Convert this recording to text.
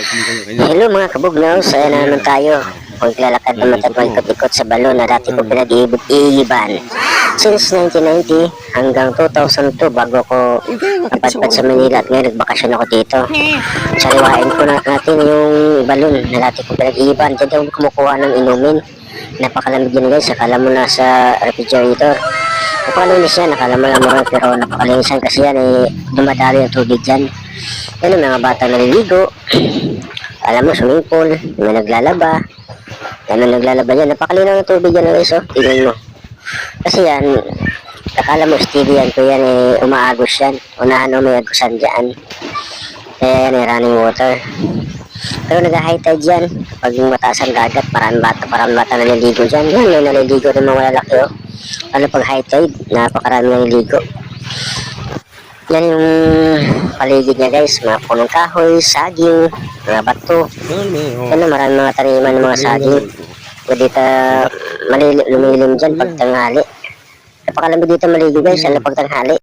Hello mga kabugnaw, saya na naman tayo. Maglalakad naman at ikot-ikot sa balon na dati ko pinag-iiban. Since 1990 hanggang 2002 bago ko napadpad sa Manila at ngayon nagbakasyon ako dito. Sariwain ko natin yung balon na dati ko pinag-iiban. Diyan ako kumukuha ng inumin. Napakalamig yun guys, akala mo na sa refrigerator. Napakalinis yan, akala mo lang mo pero napakalinisan kasi yan dumadali ang tubig dyan. Yan ang mga bata naliligo. Alam mo, swimming pool, may naglalaba. Yan ang naglalaba yan. Napakalinaw ng tubig yan guys, oh. Tingnan mo. Kasi yan, akala mo stevia yan, kaya yan umaagos yan. Unahan o may agusan dyan. Kaya yan running water. Pero nag-high tide yan. Pag mataas ang dagat, parang bata naliligo dyan. Yan, may naliligo ng mga lalaki, oh. Ano pag high tide, napakarami naliligo. Yan yung paligid niya guys, mga punong kahoy, saging, mga bato. Yan na maraming mga taniman ng mga saging. Pwede ka lumilim dyan pag tanghali. Napakalamig dito maligo guys, ano pag tanghali.